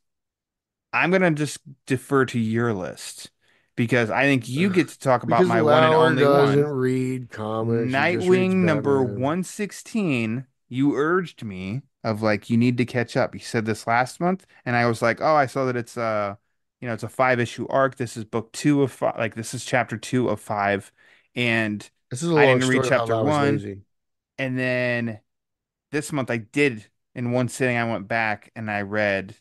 I'm gonna just defer to your list because I think you get to talk about Because my one and Lauer only doesn't one. read comics. He just reads Nightwing number Batman. 116, you urged me of like you need to catch up. You said this last month, and I was like, "Oh, I saw that it's it's a 5 issue arc. This is book 2 of 5, like this is chapter 2 of 5." And This is a I long didn't read story of how chapter I was 1, lazy. and then this month I did in one sitting. I went back and I read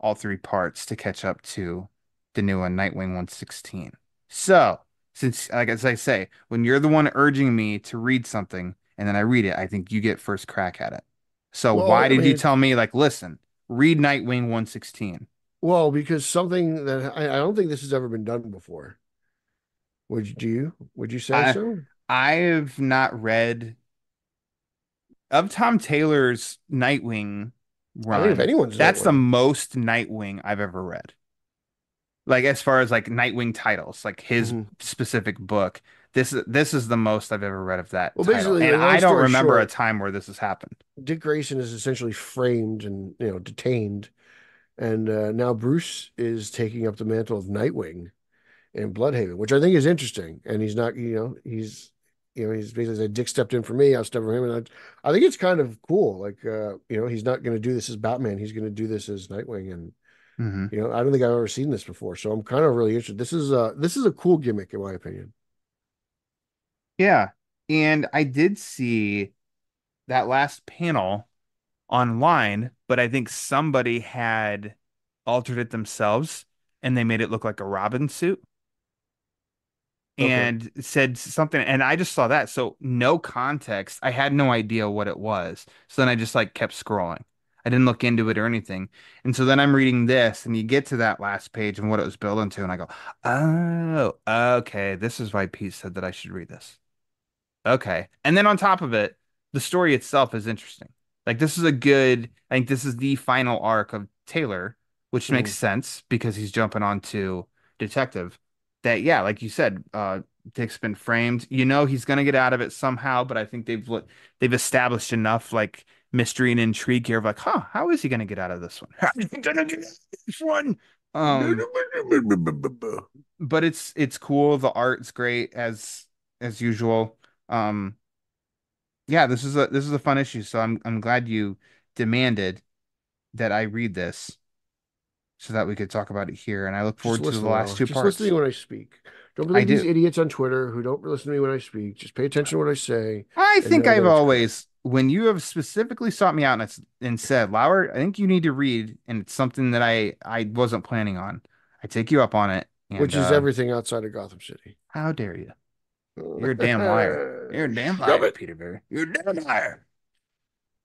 all 3 parts to catch up to the new one, Nightwing 116. So, since like as I say, when you're the one urging me to read something and then I read it, I think you get first crack at it. So Well, why I did mean, you tell me like, listen, read Nightwing 116? well, because something that I don't think this has ever been done before. Would you say I so? I've not read of Tom Taylor's Nightwing I think if run. anyone's That's the Nightwing. most Nightwing I've ever read. Like as far as like Nightwing titles, like his Mhm. specific book, this is the most I've ever read of that Well, title. basically, And like, long I don't story remember a short, time where this has happened. Dick Grayson is essentially framed and detained, and now Bruce is taking up the mantle of Nightwing in Bloodhaven, which I think is interesting. And he's not, he's basically said, Dick stepped in for me, I'll step for him, and I think it's kind of cool. Like, he's not going to do this as Batman; he's going to do this as Nightwing, and Hmm. I don't think I've ever seen this before, so I'm kind of really interested. This is a cool gimmick, in my opinion. Yeah. And I did see that last panel online, but I think somebody had altered it themselves and they made it look like a Robin suit. Okay. And said something, and I just saw that. So no context. I had no idea what it was. So then I just like kept scrolling. I didn't look into it or anything. And so then I'm reading this, and you get to that last page and what it was building to, and I go, oh, okay, this is why Pete said that I should read this. Okay. And then on top of it, the story itself is interesting. Like this is I think this is the final arc of Taylor, which makes Mhm. sense because he's jumping onto Detective. That yeah, like you said, Dick's been framed. You know he's gonna get out of it somehow, but I think they've established enough like mystery and intrigue here of like, huh, how is he gonna get out of this one? How is he gonna get out of this one? Um, but it's cool. The art's great as usual. Um, yeah, this is a fun issue, so I'm glad you demanded that I read this so that we could talk about it here, and I look Just forward to the listen, last Lauer. two Just listen to parts. me when I speak. Don't I believe these do. idiots on Twitter who don't listen to me when I speak. Just pay attention to what I say I and think know I've that it's correct. always, when you have specifically sought me out and said, Lauer, I think you need to read, and it's something that I wasn't planning on. I take you up on it, and Which is everything outside of Gotham City. how dare you? You're a damn liar. You're a damn Shove liar, it. Peter Berry. You're a damn liar.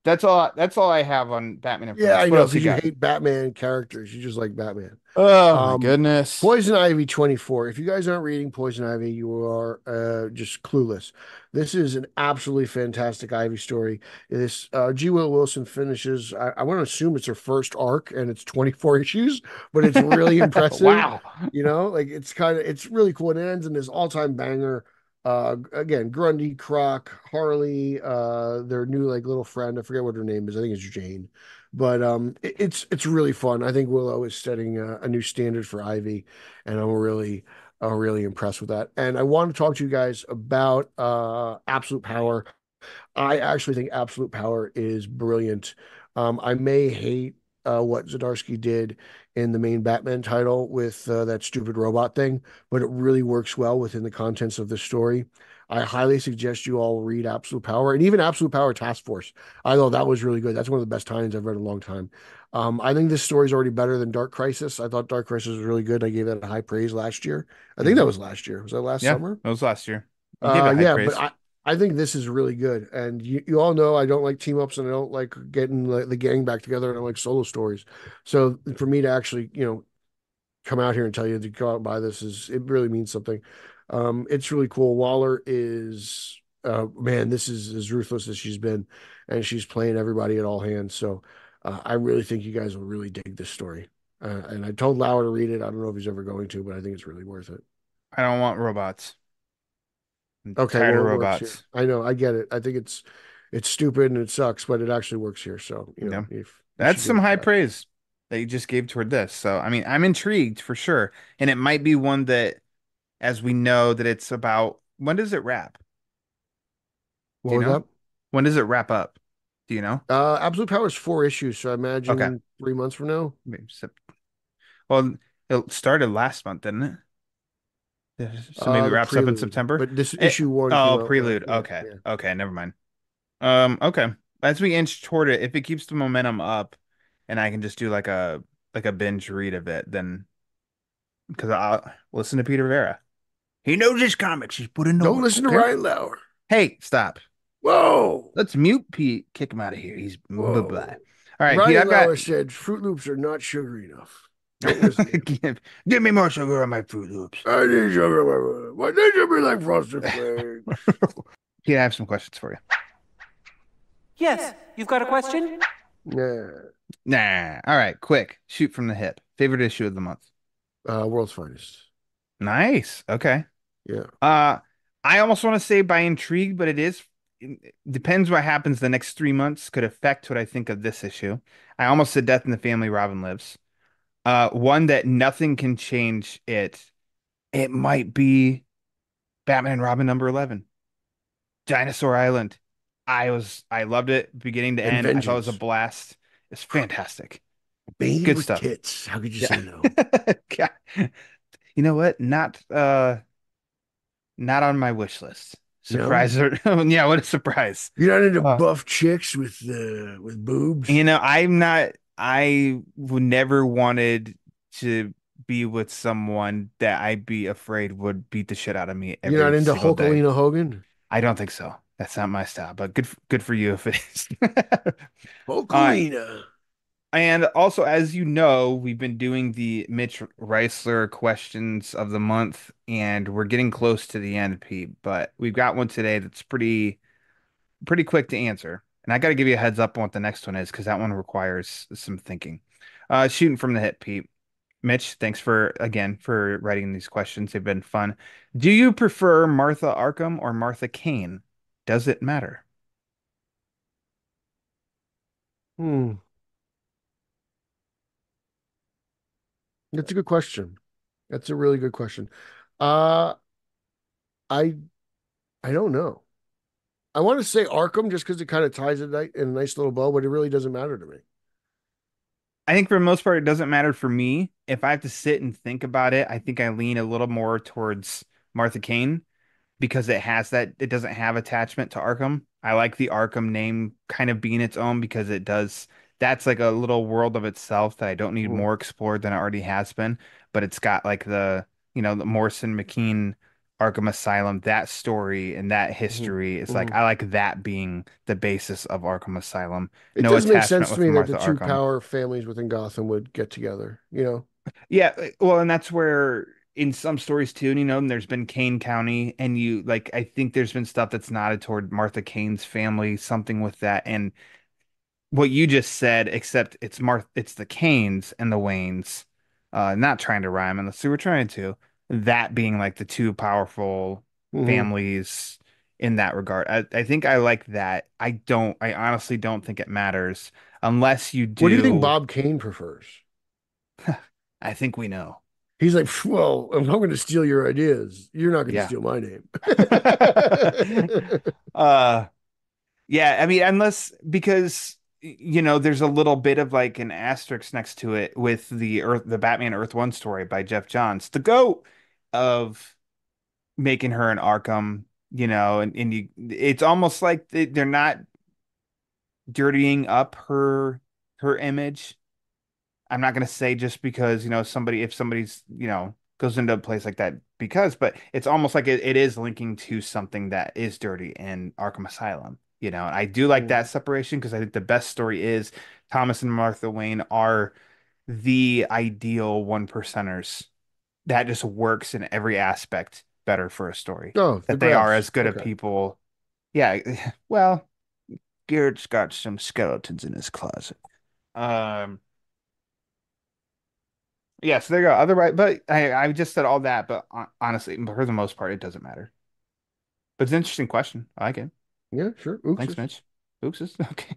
That's all I have on Batman and Yeah, Friends. I What know, else you because you got? hate Batman characters. You just like Batman. Oh my Um, goodness. Poison Ivy 24. If you guys aren't reading Poison Ivy, you are just clueless. This is an absolutely fantastic Ivy story. This G. Will Wilson finishes, I want to assume it's her first arc and it's 24 issues, but it's really impressive. Wow. Like it's really cool. And it ends in this all-time banger. Again, Grundy, Croc, Harley, their new like little friend. I forget what her name is. I think it's Jane. But it's really fun. I think Willow is setting a new standard for Ivy, and I'm really impressed with that. And I want to talk to you guys about Absolute Power. I actually think Absolute Power is brilliant. I may hate what Zdarsky did in the main Batman title with that stupid robot thing, but it really works well within the contents of the story. I highly suggest you all read Absolute Power and even Absolute Power Task Force. I thought that was really good. That's one of the best tie-ins I've read in a long time. I think this story is already better than Dark Crisis. I thought Dark Crisis was really good. I gave that a high praise last year. I think that Hmm. was last year. Was that last Yeah, summer? that was last year. You gave it high Yeah, but praise. I think this is really good. And you all know I don't like team ups and I don't like getting the gang back together and I like solo stories. So for me to actually, come out here and tell you to go out and buy this it really means something. It's really cool. Waller is man, this is as ruthless as she's been, and she's playing everybody at all hands. So I really think you guys will really dig this story. And I told Lauer to read it. I don't know if he's ever going to, but I think it's really worth it. I don't want robots. I'm Okay, tired of well, it works here. robots. I know, I get it. I think it's stupid and it sucks, but it actually works here. So, Yeah. if you That's should give some it a high try. praise that you just gave toward this. So, I mean, I'm intrigued for sure. And it might be one that, as we know, that it's about when does it wrap? What Do you was know? that? When does it wrap up? Do you know? Absolute Power is 4 issues, so I Okay. imagine 3 months from now. Maybe well, it started last month, didn't it? So maybe it The wraps up in prelude, September. but this issue one came Oh, out prelude. yeah, Okay. yeah. Okay, never mind. Okay. As we inch toward it, if it keeps the momentum up and I can just do like a binge read of it, then because I'll listen to Peter Vera. He knows his comics. He's put in the Don't work, listen to okay? Ryan Lauer. Hey, stop. Whoa, Let's mute Pete. Kick him out of here. He's blah blah. whoa. All right, Pete, Ryan I've got Lauer said Fruit Loops are not sugary enough. Don't listen to him. give me more sugar on my Fruit Loops. I need sugar. Why they should be like Frosted Flakes? Pete, I have some questions for you. Yes, you've got a question? Yeah. Nah. All right, quick. Shoot from the hip. Favorite issue of the month. World's Finest. Nice. Okay. Yeah. Uh, I almost want to say by intrigue, but it depends what happens the next 3 months could affect what I think of this issue. I almost said Death in the Family, Robin Lives. One that nothing can change it. It might be Batman and Robin number 11, Dinosaur Island. I loved it beginning to And end. I thought it was a Vengeance. blast. It's fantastic. Bane Good with stuff. tits. How could you Yeah. say no? God. You know what? Not on my wish list. No? Surprise or yeah, what a surprise. You're not into Uh, buff chicks with boobs? I'm not I would never wanted to be with someone that I'd be afraid would beat the shit out of me You're not every into single day. Hulkalina Hogan? I don't think so. That's not my style, but good for you if it is. Uh, Hulkalina. and also, as you know, we've been doing the Mitch Reisler questions of the month, and we're getting close to the end, Pete. But we've got one today that's pretty quick to answer. And I got to give you a heads up on what the next one is because that one requires some thinking. Shooting from the hip, Pete. Mitch, thanks for writing these questions. They've been fun. Do you prefer Martha Arkham or Martha Kane? Does it matter? Hmm. That's a good question. That's a really good question. Uh, I I don't know. I want to say Arkham just because it kind of ties it in a nice little bow, but it really doesn't matter to me. I think for the most part, it doesn't matter for me. If I have to sit and think about it, I think I lean a little more towards Martha Kane because it doesn't have attachment to Arkham. I like the Arkham name kind of being its own because that's like a little world of itself that I don't need Hmm. more explored than it already has been. But it's got like the Morrison McKean Arkham Asylum, that story and that Hmm. history is like Hmm. I like that being the basis of Arkham Asylum. It No does make attachment sense to with me that the Martha two Arkham. power families within Gotham would get together, you know? Yeah, well, and that's where in some stories too, there's been Kane County, and you like I think there's been stuff that's nodded toward Martha Kane's family, something with that, and what you just said, except it's the Kanes and the Waynes, not trying to rhyme unless we were trying to, that being like the two powerful Hmm. families in that regard. I think I like that. I honestly don't think it matters unless you What do you think do. Bob Kane prefers? I think we know. He's like, well, if I'm going to steal your ideas, you're not going to Yeah. steal my name. uh yeah, I mean, unless because there's a little bit of like an asterisk next to it with the Batman Earth One story by Jeff Johns, the goat of making her an Arkham, and it's almost like they're not dirtying up her image. I'm not gonna say just because, if somebody's, goes into a place like that but it's almost like it is linking to something that is dirty in Arkham Asylum. And I do like that separation because I think the best story is Thomas and Martha Wayne are the ideal one percenters that just works in every aspect better for a story. Oh, the That they are graphs. as good a Okay. people. Yeah, well, Garrett's got some skeletons in his closet. Um, Yeah, so there you go. Otherwise, but I just said all that, but honestly, for the most part, it doesn't matter. But it's an interesting question. I like it. Yeah, sure. Thanks, Ookses. Mitch. Ooks is okay.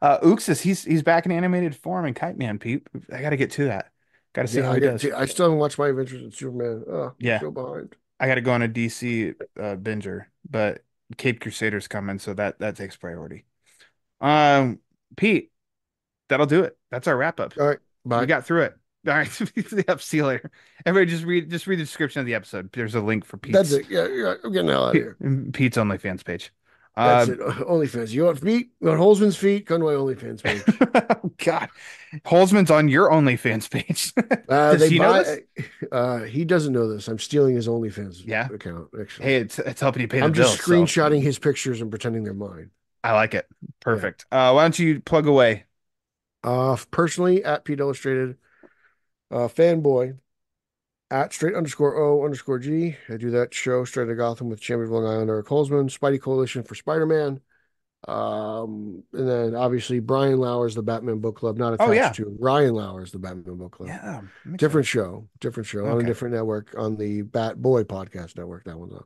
Ooks is he's back in animated form in Kite Man, Pete. I got to get to that. Got to see Yeah, how he does. I still haven't watched My Adventures in Superman. Oh, I'm Yeah, so behind. I got to go on a DC binger, but Cape Crusader's coming, so that takes priority. Um, Pete, that'll do it. That's our wrap up. All right. We Bye. got through it. All right. Yep, see you later. Everybody just read the description of the episode. There's a link for That's it. Yeah, yeah. I'm getting the hell out of here. Pete's OnlyFans page. That's Uh, it. OnlyFans. You want feet? You want Holzman's feet? Come to my OnlyFans page. God, Holzman's on your OnlyFans page. Does They he know this? buy. He doesn't know this. I'm stealing his OnlyFans Yeah. account. Actually, Hey, it's helping you pay the I'm just bills, so screenshotting his pictures and pretending they're mine. I like it. Yeah. Perfect. Why don't you plug away? Personally at Pete Illustrated, fanboy at straight_O_G. I do that show straight to Gotham with Champion of Long Island Eric Holzman, Spidey Coalition for Spider-Man. And then obviously Brian Lauer's The Batman Book Club, not Oh attached yeah, to Ryan Lauer's The Batman Book Club. yeah. Makes Different sense. show, on a Okay. different network, on the Bat Boy podcast network. That one's on.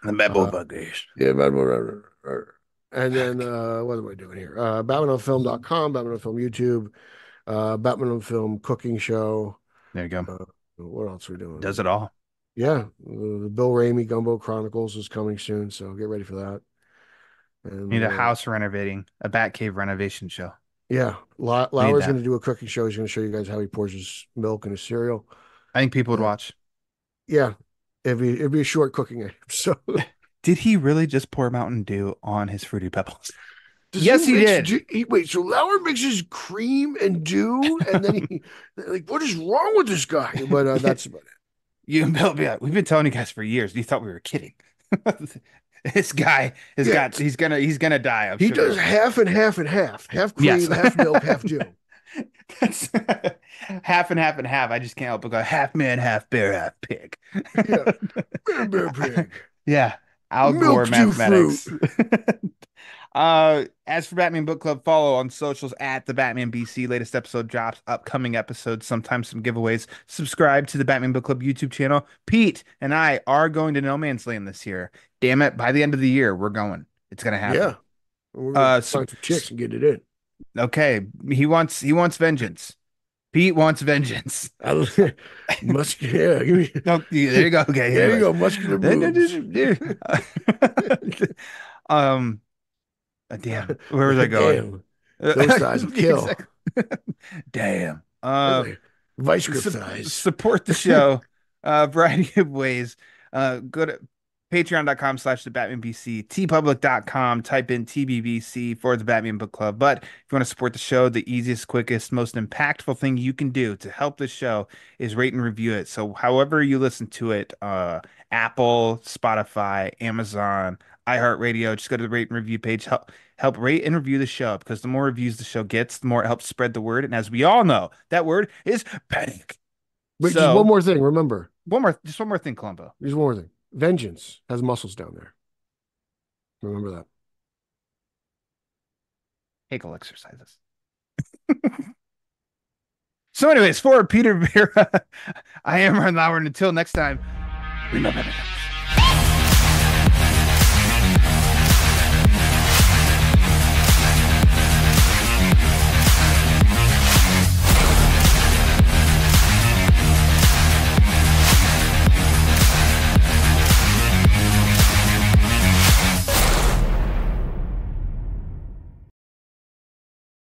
The Bad Boy Uh, Buggies. yeah, Bat Boy. And then what am I doing here? BatmanOnFilm.com, Batman on Film YouTube, Batman on Film cooking show. There you go. What else are we Does doing? it all. Yeah, the Bill Ramey Gumbo Chronicles is coming soon, so get ready for that. And Need a house renovating, a Batcave renovation show. yeah, Need Lauer's going that. to do a cooking show. He's going to show you guys how he pours his milk in his cereal. I think people would Uh, watch. yeah, it'd be a short cooking app. So Did he really just pour Mountain Dew on his Fruity Pebbles? does Yes, he did. wait, so Lauer mixes cream and dew, and then he like, what is wrong with this guy? But that's about it. You and Bill, yeah, we've been telling you guys for years. You thought we were kidding. This guy has Yeah, got he's gonna die. I'm he sure. does half and half and half Yes. cream, half milk, half dew. That's half and half and half. I just can't help but go half man, half bear, half pig. Yeah, bear pig, Yeah, Al Gore milk dew fruit. mathematics. As for Batman Book Club, follow on socials at the Batman BC. Latest episode drops, upcoming episodes, sometimes some giveaways. Subscribe to the Batman Book Club YouTube channel. Pete and I are going to No Man's Land this year. Damn it! By the end of the year, we're going. It's gonna happen. Yeah, we're gonna So, find some chicks and get it in. okay, he wants vengeance. Pete wants vengeance. Yeah, give me, No, there you go. Okay, there you anyways. go, muscular boobs. um, damn, where was I going? Damn, those thighs will kill. Exactly. Damn. That's like vice grip thighs. Support the show. Variety of ways. Go to Patreon.com/the Batman BC, tpublic.com, type in TBBC for the Batman Book Club. But if you want to support the show, the easiest, quickest, most impactful thing you can do to help the show is rate and review it. So however you listen to it, Apple, Spotify, Amazon, iHeartRadio, just go to the rate and review page. Help rate and review the show, because the more reviews the show gets, the more it helps spread the word. And as we all know, that word is panic. But just one So more thing, remember. just one more thing, Columbo. Just one more thing. Vengeance has muscles down there. Remember that. Hegel exercises. So, anyways, for Peter Verra, I am Ron Lauer, and until next time, remember.